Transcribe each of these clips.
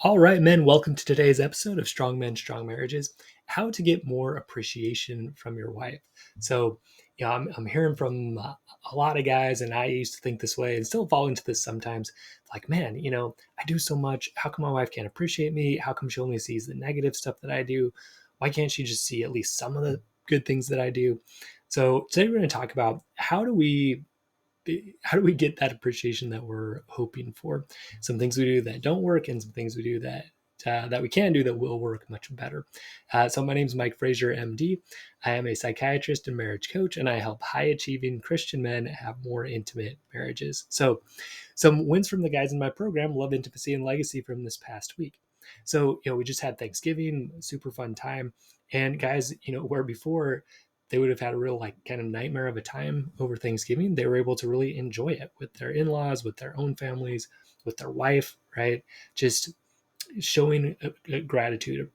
All right, men, welcome to today's episode of Strong Men, Strong Marriages, how to get more appreciation from your wife. So, I'm hearing from a lot of guys, and I used to think this way and still fall into this sometimes. Like, man, I do so much. How come my wife can't appreciate me? How come she only sees the negative stuff that I do? Why can't she just see at least some of the good things that I do? So, today we're going to talk about how do we get that appreciation that we're hoping for? Some things we do that don't work, and some things we do that we can do that will work much better. So my name is Mike Frazier, MD. I am a psychiatrist and marriage coach, and I help high-achieving Christian men have more intimate marriages. So some wins from the guys in my program: love, intimacy, and legacy from this past week. So, we just had Thanksgiving, super fun time. And guys, where before they would have had a real kind of nightmare of a time over Thanksgiving, they were able to really enjoy it with their in-laws, with their own families, with their wife, right? Just showing gratitude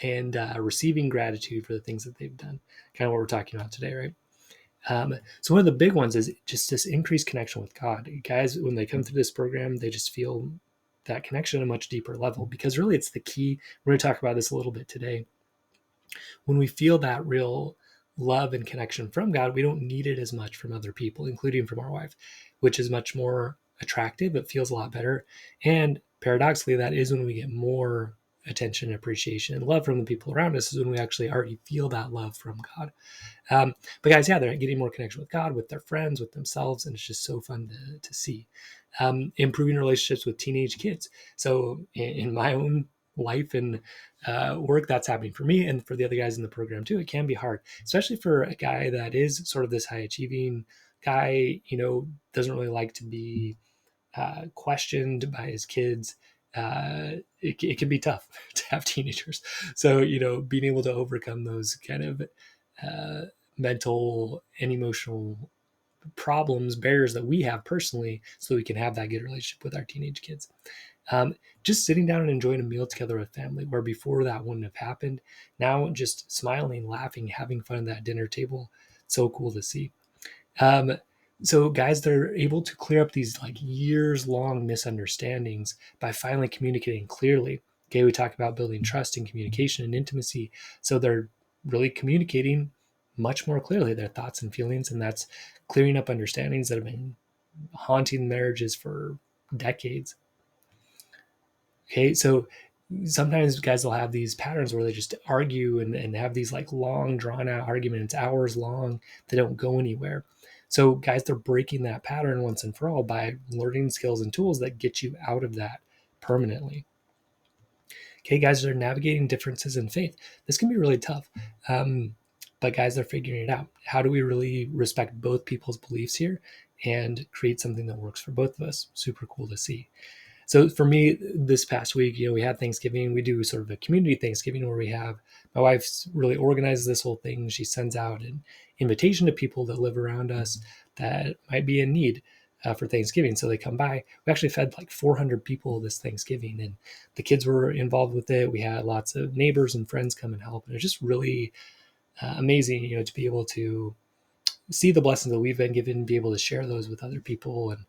and receiving gratitude for the things that they've done. Kind of what we're talking about today, right? So one of the big ones is just this increased connection with God. Guys, when they come through this program, they just feel that connection at a much deeper level, because really it's the key. We're going to talk about this a little bit today. When we feel that real love and connection from God, we don't need it as much from other people, including from our wife, which is much more attractive. It feels a lot better. And paradoxically, that is when we get more attention, appreciation, and love from the people around us, is when we actually already feel that love from God. But guys, yeah, they're getting more connection with God, with their friends, with themselves, and it's just so fun to see. Improving relationships with teenage kids. So in my own life and work, that's happening for me and for the other guys in the program too. It can be hard, especially for a guy that is sort of this high achieving guy, doesn't really like to be questioned by his kids. It can be tough to have teenagers. So, being able to overcome those kind of uh, mental and emotional problems, barriers that we have personally, so we can have that good relationship with our teenage kids. Just sitting down and enjoying a meal together with family, where before that wouldn't have happened. Now, just smiling, laughing, having fun at that dinner table. So cool to see. Um, so guys, they're able to clear up these years long misunderstandings by finally communicating clearly. Okay, we talk about building trust and communication and intimacy. So they're really communicating much more clearly their thoughts and feelings, and that's clearing up understandings that have been haunting marriages for decades. Okay, so sometimes guys will have these patterns where they just argue and have these long drawn out arguments, hours long, that don't go anywhere. So guys, they're breaking that pattern once and for all by learning skills and tools that get you out of that permanently. Okay, guys, they're navigating differences in faith. This can be really tough. But guys, they're figuring it out. How do we really respect both people's beliefs here and create something that works for both of us? Super cool to see. So for me, this past week, we had Thanksgiving. We do sort of a community Thanksgiving where my wife's really organizes this whole thing. She sends out an invitation to people that live around us that might be in need for Thanksgiving. So they come by. We actually fed 400 people this Thanksgiving, and the kids were involved with it. We had lots of neighbors and friends come and help. And it's just really amazing, to be able to see the blessings that we've been given, be able to share those with other people, and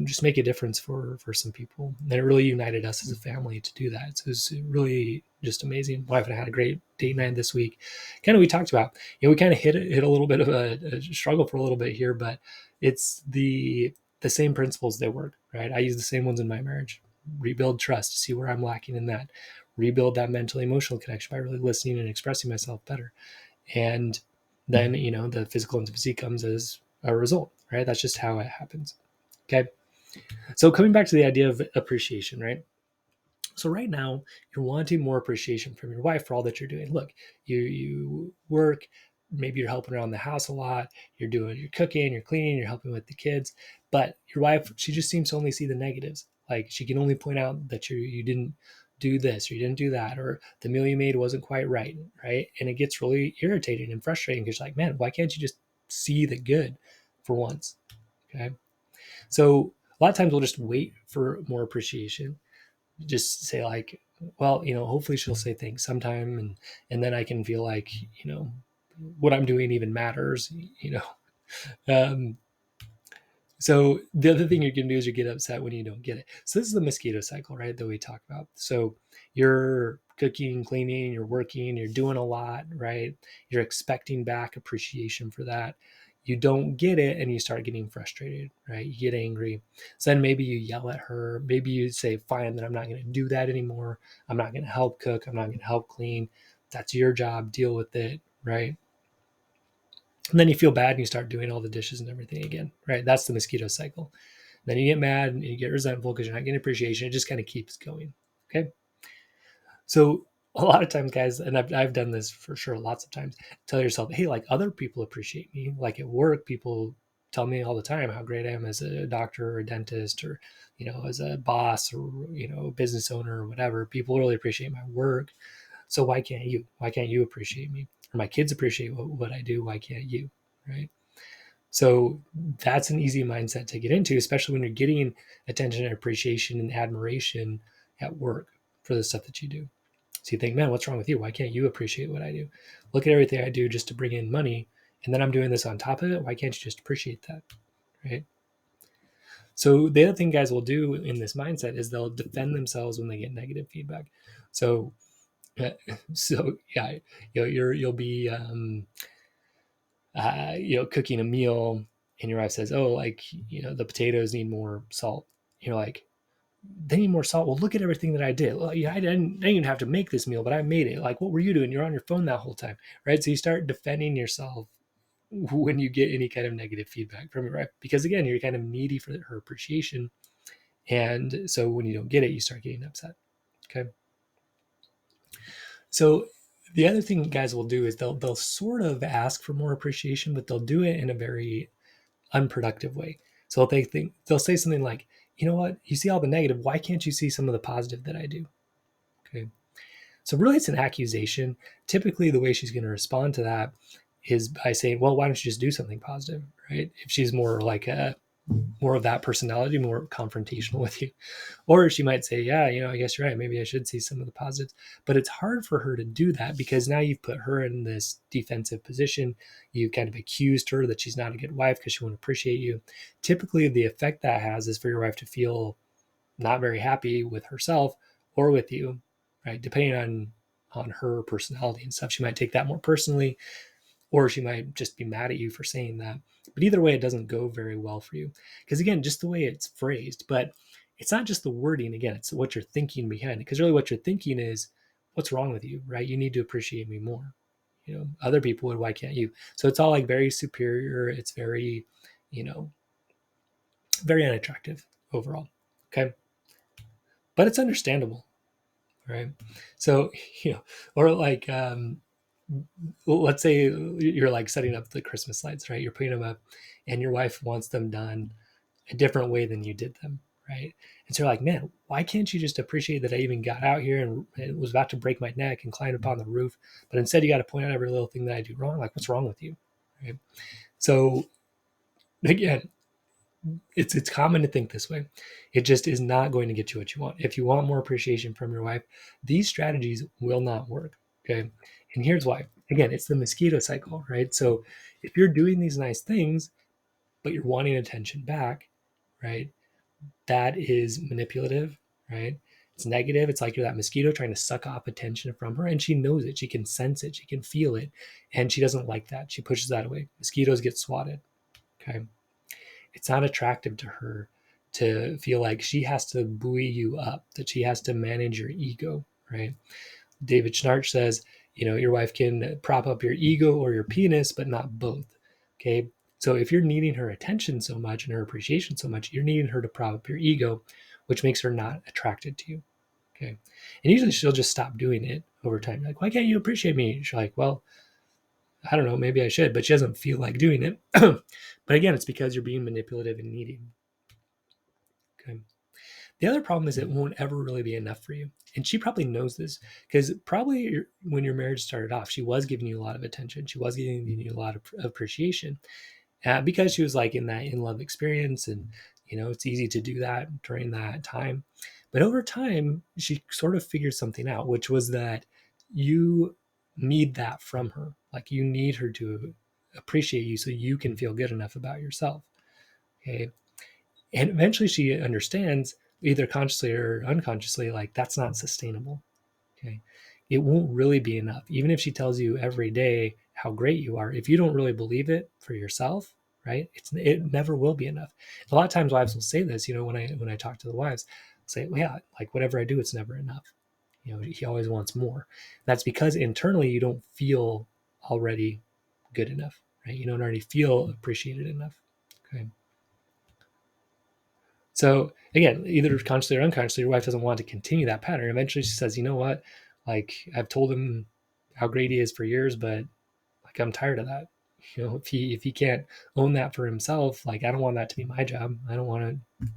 just make a difference for some people. And it really united us as a family to do that. So it's really just amazing. My wife and I had a great date night this week. Kind of, we talked about, we kind of hit a little bit of a struggle for a little bit here, but it's the same principles that work, right? I use the same ones in my marriage. Rebuild trust, see where I'm lacking in that. Rebuild that mental emotional connection by really listening and expressing myself better. And then, the physical intimacy comes as a result, right? That's just how it happens. Okay. So coming back to the idea of appreciation, right? So right now you're wanting more appreciation from your wife for all that you're doing. Look, you work, maybe you're helping around the house a lot, you're cooking, you're cleaning, you're helping with the kids, but your wife, she just seems to only see the negatives. She can only point out that you didn't do this or you didn't do that, or the meal you made wasn't quite right, right? And it gets really irritating and frustrating because you're like, man, why can't you just see the good for once? Okay. So a lot of times we'll just wait for more appreciation. Just say well, hopefully she'll say thanks sometime, and then I can feel like, what I'm doing even matters. Um, So the other thing you can do is you get upset when you don't get it. So this is the mosquito cycle, right, that we talk about. So you're cooking, cleaning, you're working, you're doing a lot, right? You're expecting back appreciation for that. You don't get it and you start getting frustrated, right? You get angry. So then maybe you yell at her. Maybe you say, fine, then I'm not going to do that anymore. I'm not going to help cook. I'm not going to help clean. That's your job. Deal with it, right? And then you feel bad and you start doing all the dishes and everything again, right? That's the mosquito cycle. Then you get mad and you get resentful because you're not getting appreciation. It just kind of keeps going. Okay. So a lot of times, guys, and I've done this for sure lots of times, tell yourself, hey, like other people appreciate me. Like at work, people tell me all the time how great I am as a doctor or a dentist or, as a boss or, business owner or whatever. People really appreciate my work. So why can't you? Why can't you appreciate me? Or my kids appreciate what I do. Why can't you? Right. So that's an easy mindset to get into, especially when you're getting attention and appreciation and admiration at work for the stuff that you do. So you think, man, what's wrong with you? Why can't you appreciate what I do? Look at everything I do just to bring in money. And then I'm doing this on top of it. Why can't you just appreciate that? Right. So the other thing guys will do in this mindset is they'll defend themselves when they get negative feedback. So, so yeah, you'll be, cooking a meal and your wife says, oh, like, the potatoes need more salt. You're like, they need more salt. Well, look at everything that I did. Well, yeah, I didn't even have to make this meal, but I made it. Like, what were you doing? You're on your phone that whole time, right? So you start defending yourself when you get any kind of negative feedback from your wife, because again, you're kind of needy for her appreciation. And so when you don't get it, you start getting upset. Okay. So the other thing guys will do is they'll sort of ask for more appreciation, but they'll do it in a very unproductive way. So they'll say something like, you know what, you see all the negative, why can't you see some of the positive that I do? Okay. So really it's an accusation. Typically the way she's going to respond to that is by saying, well, why don't you just do something positive, right? If she's more like more of that personality, more confrontational with you. Or she might say, yeah, I guess you're right. Maybe I should see some of the positives. But it's hard for her to do that because now you've put her in this defensive position. You've kind of accused her that she's not a good wife because she won't appreciate you. Typically, the effect that has is for your wife to feel not very happy with herself or with you, right? Depending on her personality and stuff. She might take that more personally, or she might just be mad at you for saying that. But either way, it doesn't go very well for you. Because again, just the way it's phrased, but it's not just the wording. Again, it's what you're thinking behind it. Because really what you're thinking is, what's wrong with you, right? You need to appreciate me more. Other people would, why can't you? So it's all like very superior. It's very, you know, very unattractive overall. Okay. But it's understandable, right? So, or like, let's say you're like setting up the Christmas lights, right? You're putting them up and your wife wants them done a different way than you did them, right? And so you're like, man, why can't you just appreciate that I even got out here and was about to break my neck and climb up on the roof? But instead you got to point out every little thing that I do wrong. Like, what's wrong with you? Right? So again, it's common to think this way. It just is not going to get you what you want. If you want more appreciation from your wife, these strategies will not work. Okay. And here's why. Again, it's the mosquito cycle, right? So if you're doing these nice things, but you're wanting attention back, right? That is manipulative, right? It's negative. It's like you're that mosquito trying to suck off attention from her, and she knows it. She can sense it. She can feel it, and she doesn't like that. She pushes that away. Mosquitoes get swatted. Okay. It's not attractive to her to feel like she has to buoy you up, that she has to manage your ego, right? David Schnarch says, your wife can prop up your ego or your penis, but not both. Okay. So if you're needing her attention so much and her appreciation so much, you're needing her to prop up your ego, which makes her not attracted to you. Okay. And usually she'll just stop doing it over time. You're like, why can't you appreciate me? She's like, well, I don't know, maybe I should, but she doesn't feel like doing it. But again, it's because you're being manipulative and needy. Okay. The other problem is it won't ever really be enough for you. And she probably knows this because probably when your marriage started off, she was giving you a lot of attention. She was giving you a lot of appreciation because she was like in that in love experience. And, it's easy to do that during that time. But over time, she sort of figured something out, which was that you need that from her. Like you need her to appreciate you so you can feel good enough about yourself. Okay. And eventually she understands, either consciously or unconsciously, like that's not sustainable. Okay. It won't really be enough. Even if she tells you every day how great you are, if you don't really believe it for yourself, right? It never will be enough. A lot of times wives will say this, when I talk to the wives, I'll say, well, yeah, like whatever I do, it's never enough. He always wants more. That's because internally you don't feel already good enough, right? You don't already feel appreciated enough. Okay. So again, either consciously or unconsciously, your wife doesn't want to continue that pattern. Eventually she says, you know what? Like I've told him how great he is for years, but like I'm tired of that. If he can't own that for himself, like I don't want that to be my job. I don't want to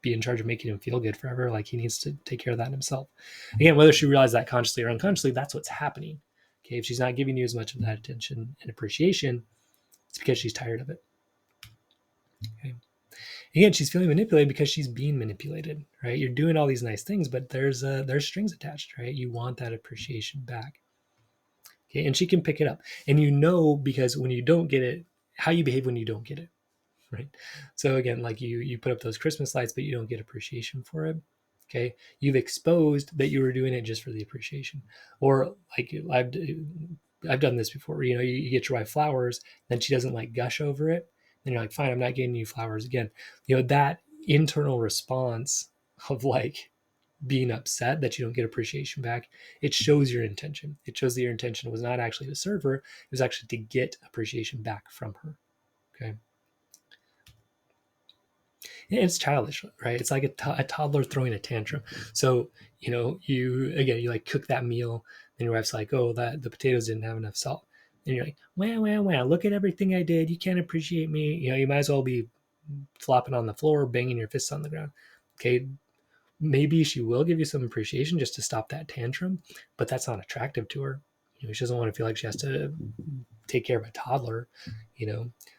be in charge of making him feel good forever. Like he needs to take care of that himself. Again, whether she realizes that consciously or unconsciously, that's what's happening. Okay. If she's not giving you as much of that attention and appreciation, it's because she's tired of it. Okay. Again, she's feeling manipulated because she's being manipulated, right? You're doing all these nice things, but there's strings attached, right? You want that appreciation back. Okay. And she can pick it up. And because when you don't get it, how you behave when you don't get it, right? So again, like you put up those Christmas lights, but you don't get appreciation for it. Okay. You've exposed that you were doing it just for the appreciation. Or like I've done this before, you get your wife flowers, then she doesn't like gush over it. Then you're like, fine, I'm not getting you flowers again. That internal response of like being upset that you don't get appreciation back, it shows your intention. It shows that your intention was not actually to serve her, it was actually to get appreciation back from her. Okay. It's childish, right? It's like a toddler throwing a tantrum. So, you like cook that meal, and your wife's like, oh, that the potatoes didn't have enough salt. And you're like, wow, look at everything I did. You can't appreciate me. You might as well be flopping on the floor, banging your fists on the ground. Okay. Maybe she will give you some appreciation just to stop that tantrum, but that's not attractive to her. She doesn't want to feel like she has to take care of a toddler.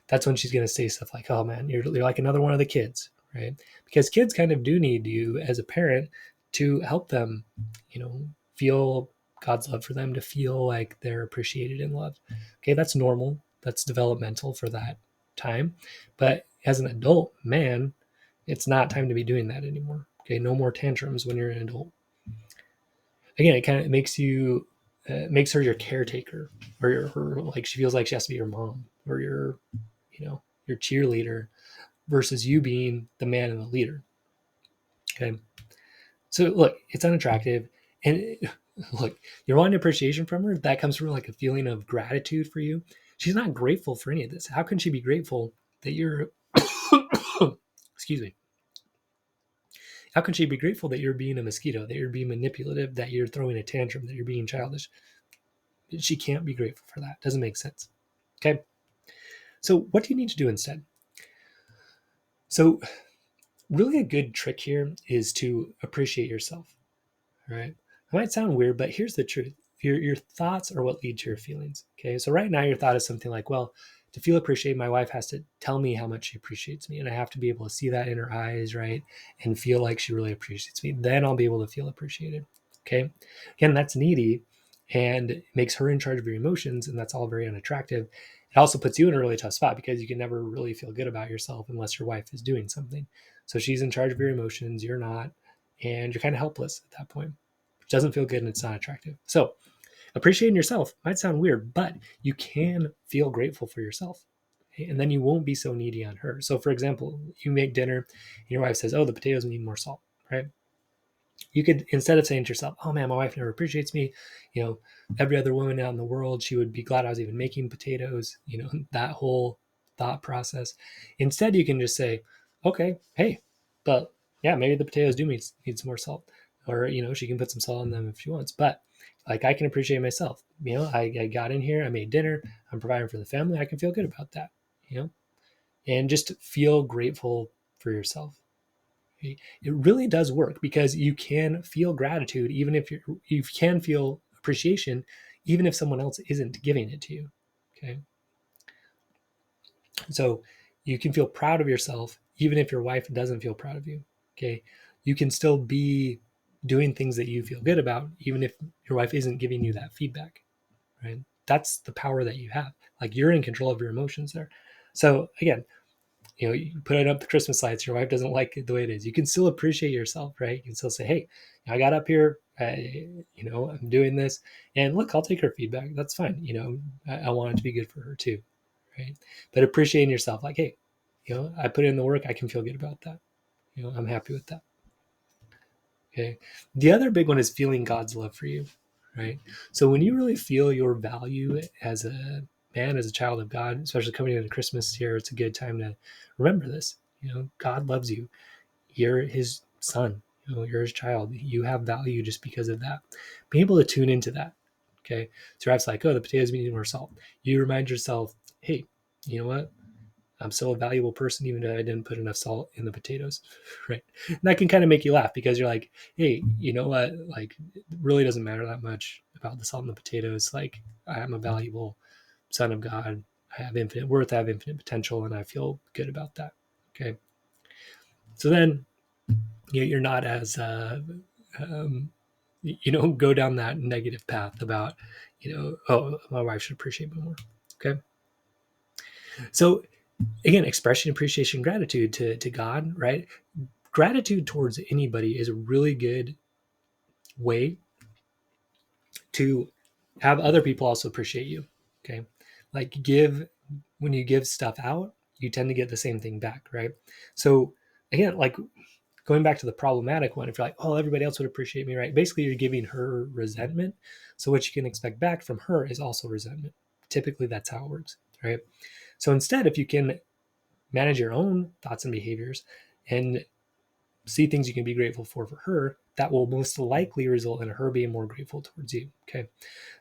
That's when she's going to say stuff like, oh man, you're like another one of the kids, right? Because kids kind of do need you as a parent to help them, feel God's love for them, to feel like they're appreciated and loved. Okay, that's normal. That's developmental for that time. But as an adult man, it's not time to be doing that anymore. Okay, no more tantrums when you're an adult. Again, it kind of makes her your caretaker, or like she feels like she has to be your mom or your cheerleader, versus you being the man and the leader. Okay, so look, it's unattractive, and look, you're wanting appreciation from her. That comes from like a feeling of gratitude for you. She's not grateful for any of this. How can she be grateful that you're excuse me, how can she be grateful that you're being a mosquito, that you're being manipulative, that you're throwing a tantrum, that you're being childish? She can't be grateful for that. Doesn't make sense. Okay. So what do you need to do instead? So really a good trick here is to appreciate yourself. All right. It might sound weird, but here's the truth. Your thoughts are what lead to your feelings. Okay. So right now your thought is something like, well, to feel appreciated, my wife has to tell me how much she appreciates me. And I have to be able to see that in her eyes, right? And feel like she really appreciates me. Then I'll be able to feel appreciated. Okay. Again, that's needy and makes her in charge of your emotions. And that's all very unattractive. It also puts you in a really tough spot because you can never really feel good about yourself unless your wife is doing something. So she's in charge of your emotions. You're not. And you're kind of helpless at that point. It doesn't feel good and it's not attractive. So appreciating yourself might sound weird, but you can feel grateful for yourself. Okay? And then you won't be so needy on her. So for example, you make dinner and your wife says, oh, the potatoes need more salt, right? You could, instead of saying to yourself, oh man, my wife never appreciates me, every other woman out in the world, she would be glad I was even making potatoes, that whole thought process. Instead, you can just say, okay, hey, but yeah, maybe the potatoes do need some more salt. Or, she can put some salt on them if she wants. But like I can appreciate myself. I got in here, I made dinner, I'm providing for the family. I can feel good about that, and just feel grateful for yourself. It really does work because you can feel gratitude even if you can feel appreciation even if someone else isn't giving it to you. Okay. So you can feel proud of yourself even if your wife doesn't feel proud of you. Okay. You can still be doing things that you feel good about even if your wife isn't giving you that feedback. Right. That's the power that you have. Like you're in control of your emotions there. So again, you put up the Christmas lights, your wife doesn't like it the way it is. You can still appreciate yourself, right? You can still say, hey, I got up here, I'm doing this, and look, I'll take her feedback. That's fine. I want it to be good for her too, right? But appreciating yourself, like, hey, I put in the work, I can feel good about that. I'm happy with that. Okay. The other big one is feeling God's love for you, right? So when you really feel your value as a man, as a child of God, especially coming into Christmas here, it's a good time to remember this. God loves you. You're his son. You're his child. You have value just because of that. Being able to tune into that. Okay. So perhaps like, oh, the potatoes need more salt. You remind yourself, hey, you know what? I'm still a valuable person, even though I didn't put enough salt in the potatoes, right? And that can kind of make you laugh because you're like, hey, you know what? Like, it really doesn't matter that much about the salt in the potatoes. Like, I am a valuable son of God. I have infinite worth, I have infinite potential, and I feel good about that. Okay. So then you're not as, go down that negative path about, oh, my wife should appreciate me more. Okay. So again, expressing appreciation, gratitude to God, right? Gratitude towards anybody is a really good way to have other people also appreciate you. Okay. Like when you give stuff out, you tend to get the same thing back, right? So again, like going back to the problematic one, if you're like, oh, everybody else would appreciate me, right? Basically, you're giving her resentment. So what you can expect back from her is also resentment. Typically, that's how it works, right? So instead, if you can manage your own thoughts and behaviors and see things you can be grateful for her, that will most likely result in her being more grateful towards you. Okay.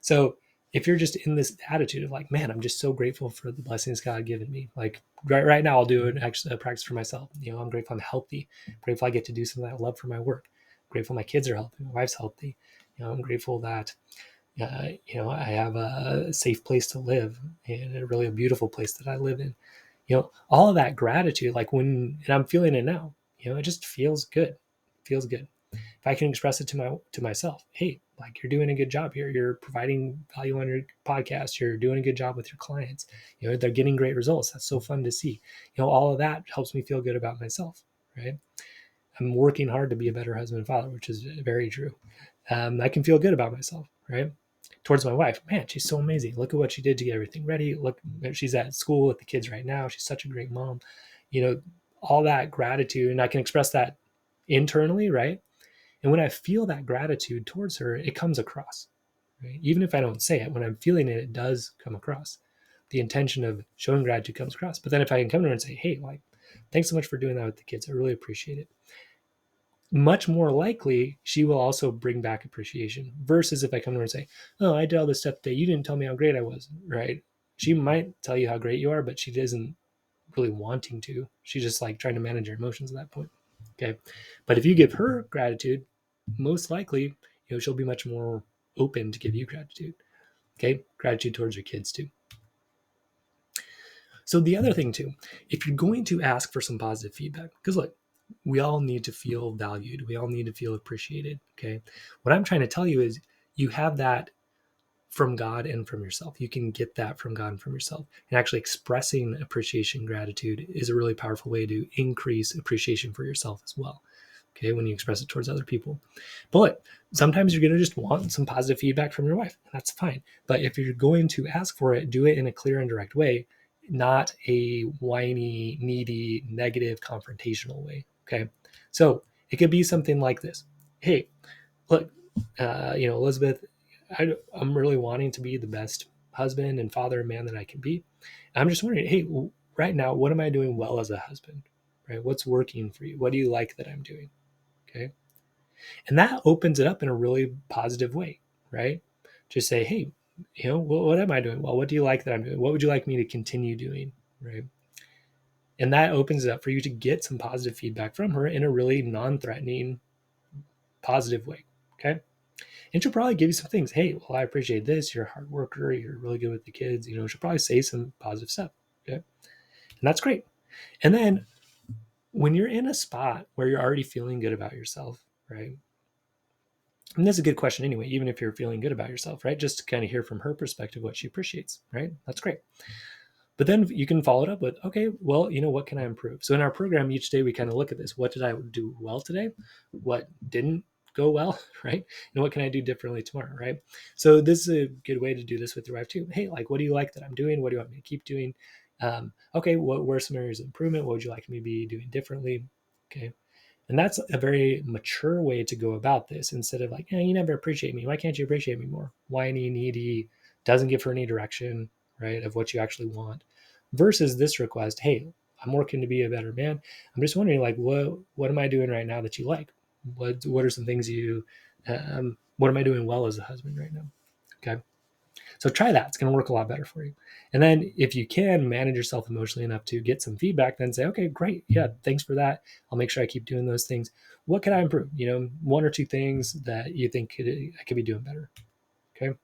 So if you're just in this attitude of like, man, I'm just so grateful for the blessings God given me. Like right now, I'll do an actually a practice for myself. I'm grateful I'm healthy. I'm grateful I get to do something I love for my work. I'm grateful my kids are healthy. My wife's healthy. I'm grateful that I have a safe place to live and a really beautiful place that I live in. All of that gratitude, like and I'm feeling it now, it just feels good. It feels good. If I can express it to myself, hey, like you're doing a good job here. You're providing value on your podcast. You're doing a good job with your clients. They're getting great results. That's so fun to see. All of that helps me feel good about myself, right? I'm working hard to be a better husband and father, which is very true. I can feel good about myself, right? Towards my wife, man, she's so amazing. Look at what she did to get everything ready. Look, she's at school with the kids right now. She's such a great mom. All that gratitude, and I can express that internally, right? And when I feel that gratitude towards her, it comes across, right? Even if I don't say it, when I'm feeling it, it does come across. The intention of showing gratitude comes across. But then if I can come to her and say, hey, like, thanks so much for doing that with the kids. I really appreciate it. Much more likely she will also bring back appreciation versus if I come to her and say, oh, I did all this stuff today, you didn't tell me how great I was, right? She might tell you how great you are, but she isn't really wanting to. She's just like trying to manage her emotions at that point. Okay. But if you give her gratitude, most likely she'll be much more open to give you gratitude. Okay. Gratitude towards your kids too. So the other thing too, if you're going to ask for some positive feedback, because look, we all need to feel valued. We all need to feel appreciated. Okay. What I'm trying to tell you is you have that from God and from yourself. You can get that from God and from yourself. And actually expressing appreciation, gratitude is a really powerful way to increase appreciation for yourself as well. Okay. When you express it towards other people. But sometimes you're going to just want some positive feedback from your wife. That's fine. But if you're going to ask for it, do it in a clear and direct way, not a whiny, needy, negative, confrontational way. Okay. So it could be something like this. Hey, look, Elizabeth, I'm really wanting to be the best husband and father and man that I can be. I'm just wondering, hey, right now, what am I doing well as a husband? Right? What's working for you? What do you like that I'm doing? Okay. And that opens it up in a really positive way, right? Just say, hey, what am I doing well? What do you like that I'm doing? What would you like me to continue doing? Right. And that opens it up for you to get some positive feedback from her in a really non-threatening, positive way. Okay. And she'll probably give you some things. Hey, well, I appreciate this. You're a hard worker. You're really good with the kids. She'll probably say some positive stuff. Okay. And that's great. And then when you're in a spot where you're already feeling good about yourself, right? And that's a good question anyway, even if you're feeling good about yourself, right? Just to kind of hear from her perspective what she appreciates, right? That's great. But then you can follow it up with, okay, well, what can I improve? So in our program, each day we kind of look at this. What did I do well today? What didn't go well, right? And what can I do differently tomorrow, right? So this is a good way to do this with your wife too. Hey, like, what do you like that I'm doing? What do you want me to keep doing? Okay, what were some areas of improvement? What would you like me to be doing differently? Okay. And that's a very mature way to go about this, instead of like, you never appreciate me. Why can't you appreciate me more? Whiny, needy, doesn't give her any direction, right, of what you actually want. Versus this request, hey, I'm working to be a better man. I'm just wondering, like, what am I doing right now that you like? What are some things what am I doing well as a husband right now? Okay. So try that. It's going to work a lot better for you. And then if you can manage yourself emotionally enough to get some feedback, then say, okay, great. Yeah, thanks for that. I'll make sure I keep doing those things. What can I improve? One or two things that you think I could be doing better. Okay.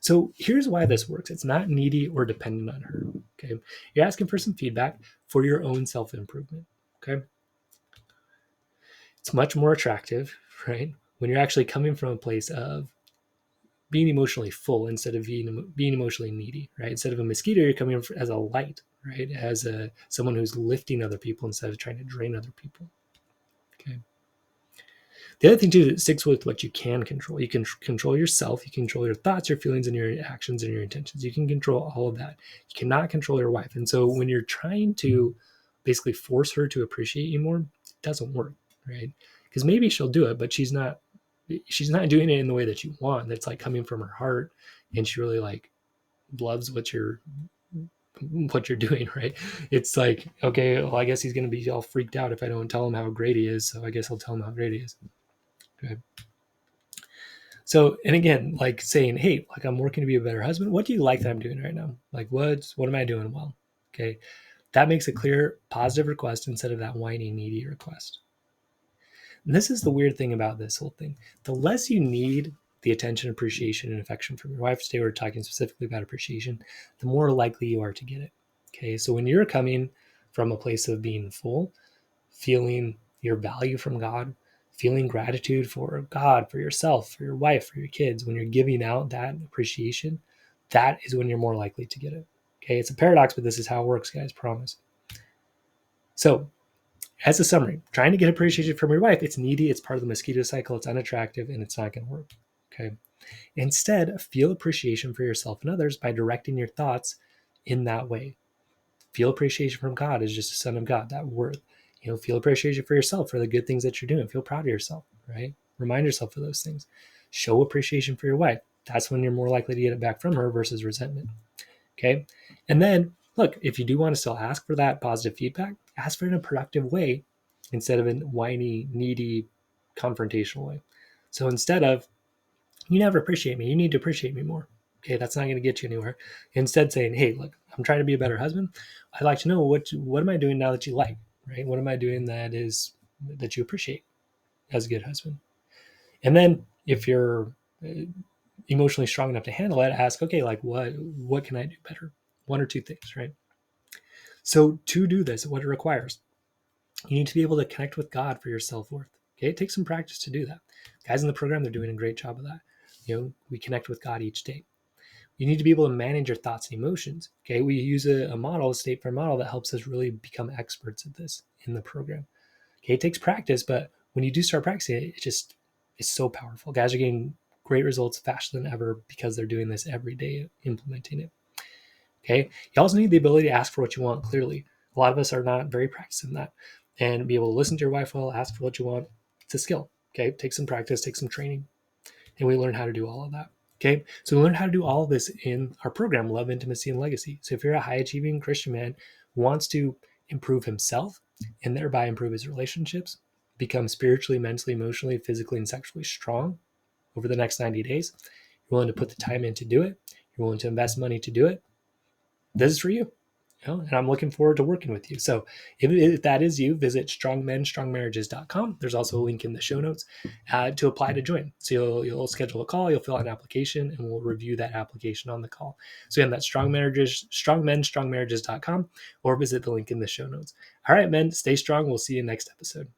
So here's why this works. It's not needy or dependent on her. Okay. You're asking for some feedback for your own self improvement. Okay. It's much more attractive, right? When you're actually coming from a place of being emotionally full instead of being emotionally needy, right? Instead of a mosquito, you're coming as a light, right? As someone who's lifting other people instead of trying to drain other people. Okay. The other thing too, it sticks with what you can control. You can control yourself. You can control your thoughts, your feelings, and your actions and your intentions. You can control all of that. You cannot control your wife. And so when you're trying to basically force her to appreciate you more, it doesn't work, right? Because maybe she'll do it, but she's not doing it in the way that you want. That's like coming from her heart, and she really like loves what you're doing, right? It's like, okay, well, I guess he's going to be all freaked out if I don't tell him how great he is. So I guess I'll tell him how great he is. Okay. So, and again, like saying, hey, like, I'm working to be a better husband. What do you like that I'm doing right now? Like, what am I doing well? Okay. That makes a clear positive request instead of that whiny, needy request. And this is the weird thing about this whole thing. The less you need the attention, appreciation, and affection from your wife, today we're talking specifically about appreciation, the more likely you are to get it. Okay. So when you're coming from a place of being full, feeling your value from God, feeling gratitude for God, for yourself, for your wife, for your kids, when you're giving out that appreciation, that is when you're more likely to get it. Okay. It's a paradox, but this is how it works, guys. Promise. So, as a summary, trying to get appreciation from your wife, it's needy, it's part of the mosquito cycle, it's unattractive, and it's not going to work. Okay. Instead, feel appreciation for yourself and others by directing your thoughts in that way. Feel appreciation from God as just a son of God, that worth. Feel appreciation for yourself for the good things that you're doing. Feel proud of yourself, right? Remind yourself of those things. Show appreciation for your wife. That's when you're more likely to get it back from her versus resentment. Okay. And then look, if you do want to still ask for that positive feedback, ask for it in a productive way instead of a whiny, needy, confrontational way. So instead of, you never appreciate me, you need to appreciate me more. Okay, that's not going to get you anywhere. Instead, saying, hey, look, I'm trying to be a better husband. I'd like to know what am I doing now that you like, right? What am I doing that you appreciate as a good husband? And then if you're emotionally strong enough to handle it, ask, okay, like what can I do better? One or two things, right? So to do this, what it requires, you need to be able to connect with God for your self-worth. Okay, it takes some practice to do that. Guys in the program, they're doing a great job of that. We connect with God each day. You need to be able to manage your thoughts and emotions. Okay, we use a model, a state frame model, that helps us really become experts at this in the program. Okay, it takes practice, but when you do start practicing it, it just is so powerful. Guys are getting great results faster than ever because they're doing this every day, implementing it. Okay, you also need the ability to ask for what you want clearly. A lot of us are not very practiced in that, and be able to listen to your wife well, ask for what you want. It's a skill. Okay, take some practice, take some training, and we learn how to do all of that. Okay, so we learn how to do all of this in our program, Love, Intimacy, and Legacy. So if you're a high achieving Christian man who wants to improve himself and thereby improve his relationships, become spiritually, mentally, emotionally, physically, and sexually strong over the next 90 days, you're willing to put the time in to do it, you're willing to invest money to do it, this is for you. And I'm looking forward to working with you. So if that is you, visit strongmenstrongmarriages.com. There's also a link in the show notes to apply to join. So you'll schedule a call, you'll fill out an application, and we'll review that application on the call. So again, that's strongmenstrongmarriages.com, or visit the link in the show notes. All right, men, stay strong. We'll see you next episode.